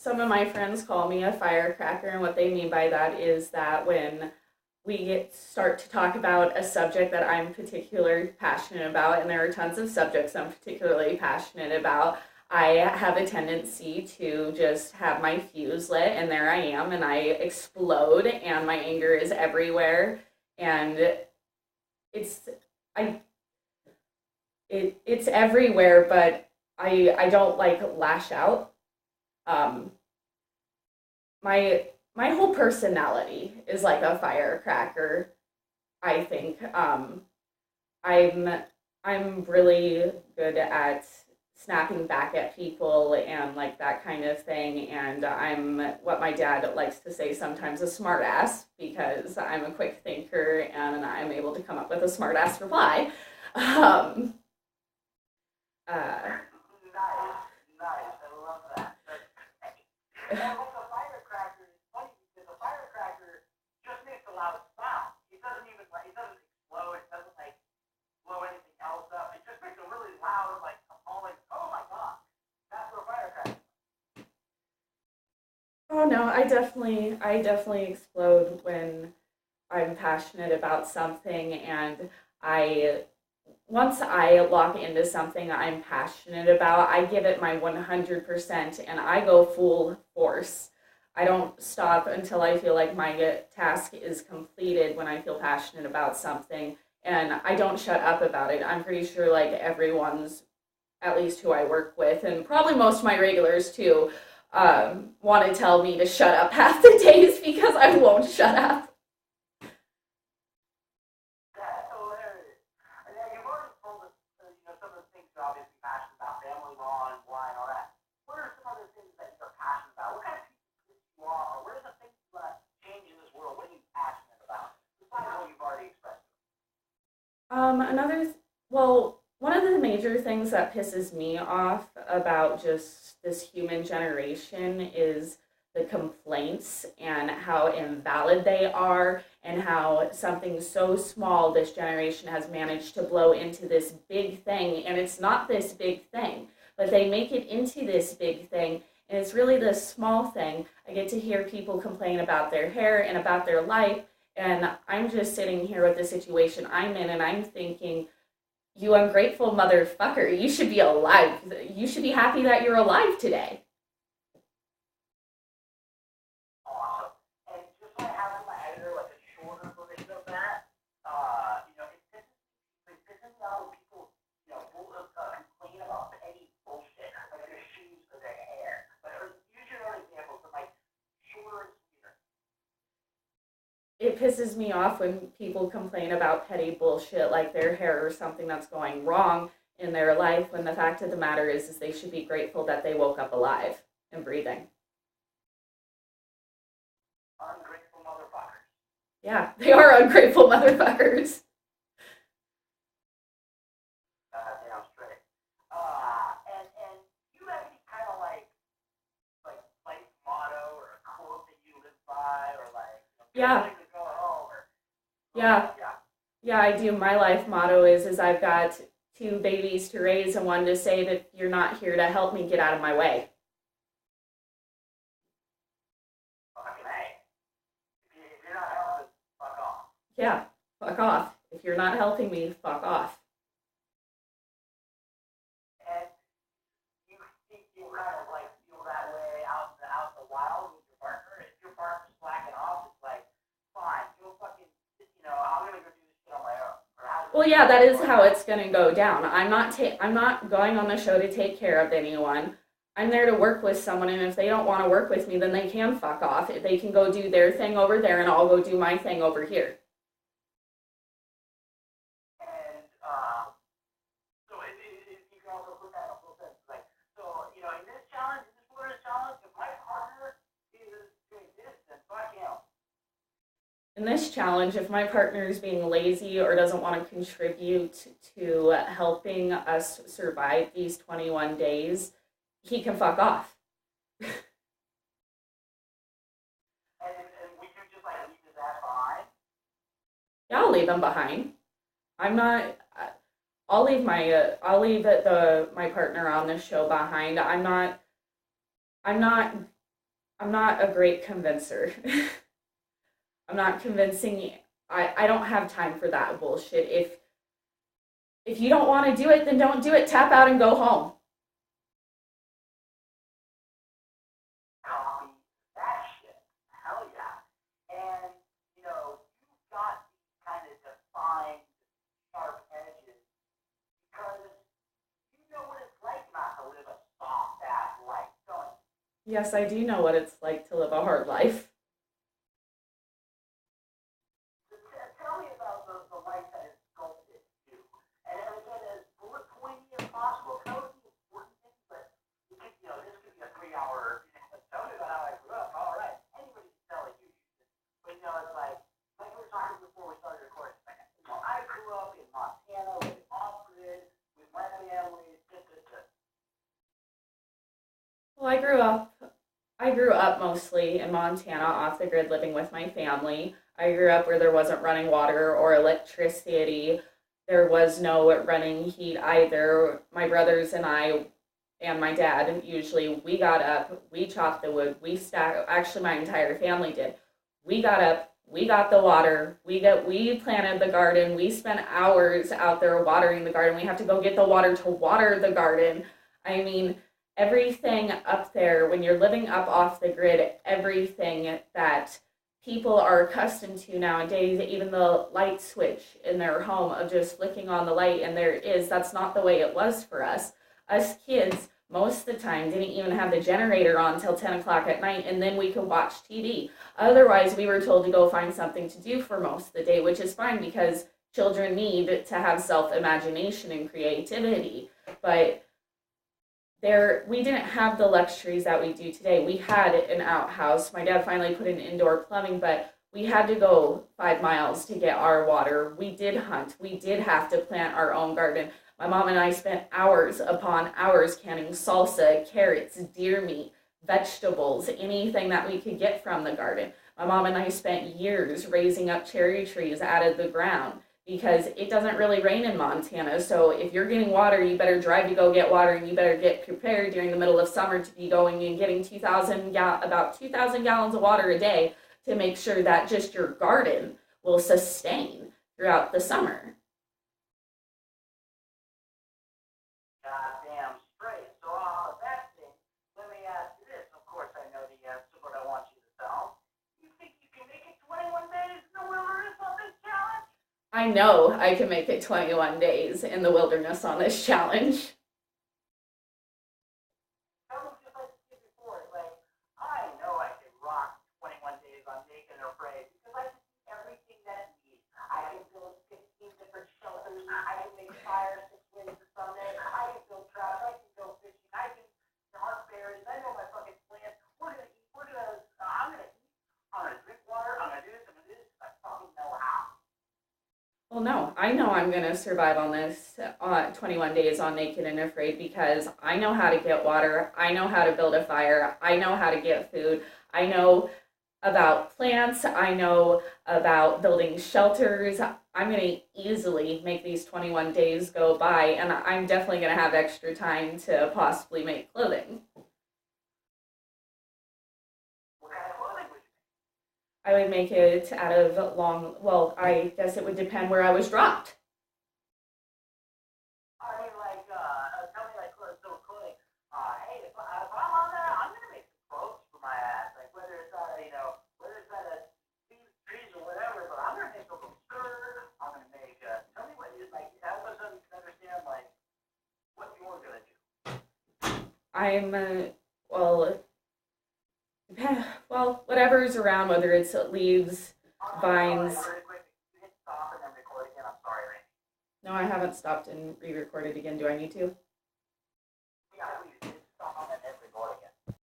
some of my friends call me a firecracker, and what they mean by that is that when start to talk about a subject that I'm particularly passionate about, and there are tons of subjects I'm particularly passionate about, I have a tendency to just have my fuse lit, and there I am, and I explode, and my anger is everywhere, and it's I it's everywhere, but I don't like lash out. Um, my my whole personality is like a firecracker. I think I'm I'm really good at snapping back at people and like that kind of thing. And I'm what my dad likes to say sometimes a smart ass because I'm a quick thinker and I'm able to come up with a smart ass reply. Um, uh, Nice, nice. I love that. That's great. And with the firecracker, it's funny because the firecracker just makes a loud sound. It doesn't even like it doesn't explode. It doesn't like blow anything else up. It just makes a really loud like appalling. Oh my god, that's what a firecracker. oh no, I definitely explode when I'm passionate about something, and I once I lock into something I'm passionate about, I give it my 100% and I go full force. I don't stop until I feel like my task is completed when I feel passionate about something, and I don't shut up about it. I'm pretty sure like everyone's, at least who I work with, and probably most of my regulars too, want to tell me to shut up half the days because I won't shut up. That's hilarious. And yeah, you've already told us, some of the things you're obviously passionate about, family law and why and all that. What are some other things that you're passionate about? What kind of people you are? Or what are the things you want to change in this world? What are you passionate about? Besides what you've already expressed. Well, one of the major things that pisses me off about just this human generation is the complaints and how invalid they are, and how something so small this generation has managed to blow into this big thing. And it's not this big thing, but they make it into this big thing. And it's really this small thing. I get to hear people complain about their hair and about their life, and I'm just sitting here with the situation I'm in, and I'm thinking, you ungrateful motherfucker, you should be alive. You should be happy that you're alive today. Awesome. And just so I have in my editor like a shorter version of that, it pisses me off when people, complain about petty bullshit, like their shoes or their hair. Like, or use your own examples, but like shorter and sweeter. It pisses me off when people complain about petty bullshit like their hair or something that's going wrong in their life, when the fact of the matter is they should be grateful that they woke up alive and breathing. Ungrateful motherfuckers. Yeah, they are ungrateful motherfuckers. Damn straight. And you have any kind of like life motto or a quote that you live by, or like good Yeah, way to go home, or yeah, yeah. yeah, I do. My life motto is I've got two babies to raise and one to save. If you're not here to help me, get out of my way. Fucking hey. If you're not helping, fuck off. Yeah, fuck off. If you're not helping me, fuck off. And you think you kind of like feel that way out in the wild with your partner. If your partner's slacking off, it's like, fine, go fucking, I'm gonna go do this shit on my own. Or how does Well, it yeah, work that is for you? how it's going to go down. I'm not going on the show to take care of anyone. I'm there to work with someone, and if they don't want to work with me, then they can fuck off. They can go do their thing over there, and I'll go do my thing over here. And so you can also put that in a full sense. Like, so, in this challenge, in this wilderness challenge, if my partner is doing this, then fuck him. In this challenge, if my partner is being lazy or doesn't want to contribute to helping us survive these 21 days, he can fuck off. And we could just like leave his ass behind. Yeah, I'll leave him behind. I'm not. I'll leave my partner on the show behind. I'm not I'm not a great convincer. I'm not convincing. I don't have time for that bullshit. If you don't want to do it, then don't do it. Tap out and go home. Copy that shit. Hell yeah. And, you've got these kind of defined, sharp edges because you know what it's like not to live a soft ass life, don't you? Yes, I do know what it's like to live a hard life. Tell me about the life that is sculpted to. And again, as bullet pointy as possible, tell us the important things, but this could be a 3 hour. Tell me about how I grew up. All right, anybody can tell a huge. But it's like we were talking before we started recording. I grew up in Montana, living off grid with my family. Well, I grew up mostly in Montana, off the grid, living with my family. I grew up where there wasn't running water or electricity. There was no running heat either. My brothers and I and my dad, usually we got up, we chopped the wood, we stacked, actually my entire family did. We got up, we got the water, we planted the garden, we spent hours out there watering the garden. We have to go get the water to water the garden. I mean, everything up there, when you're living up off the grid, everything that people are accustomed to nowadays, even the light switch in their home of just flicking on the light and there it is, that's not the way it was for us. Us kids, most of the time, didn't even have the generator on until 10 o'clock at night, and then we could watch TV. Otherwise, we were told to go find something to do for most of the day, which is fine because children need to have self imagination and creativity. But we didn't have the luxuries that we do today. We had an outhouse. My dad finally put in indoor plumbing, but we had to go 5 miles to get our water. We did hunt. We did have to plant our own garden. My mom and I spent hours upon hours canning salsa, carrots, deer meat, vegetables, anything that we could get from the garden. My mom and I spent years raising up cherry trees out of the ground because it doesn't really rain in Montana. So if you're getting water, you better drive to go get water, and you better get prepared during the middle of summer to be going and getting about 2,000 gallons of water a day to make sure that just your garden will sustain throughout the summer. Goddamn straight. So off of that thing, let me ask you this. Of course, I know the answer, but I want you to tell. You think you can make it 21 days in the wilderness on this challenge? I know I can make it 21 days in the wilderness on this challenge. Tell me just like you did before. Like, I know I can rock 21 days on naked and afraid because I can do everything that needs. I can build 15 different shelters. I can make fire 6 ways to Sunday. I can build traps. I can go fishing. I can hunt berries. I know my fucking plans. We're gonna eat. I'm gonna eat. I'm gonna drink water. I'm gonna do this. I'm gonna do this. I fucking know how. Well, no, I know I'm going to survive on this 21 days on Naked and Afraid because I know how to get water. I know how to build a fire. I know how to get food. I know about plants. I know about building shelters. I'm going to easily make these 21 days go by, and I'm definitely going to have extra time to possibly make clothing. What kind of clothing would you I would make it out of well, I guess it would depend where I was dropped. I mean, tell me, so clothing. Hey, if I'm on that, I'm gonna make some clothes for my ass. Like, whether it's out of these trees or whatever, but I'm gonna make a little skirt. I'm gonna make, tell me what you, like, help us understand, like, what you're gonna do. I'm, well, well, whatever's around, whether it's leaves, Hold on, vines. really quick. You hit stop and then record again. I'm sorry, Randy. No, I haven't stopped and re recorded again. Do I need to?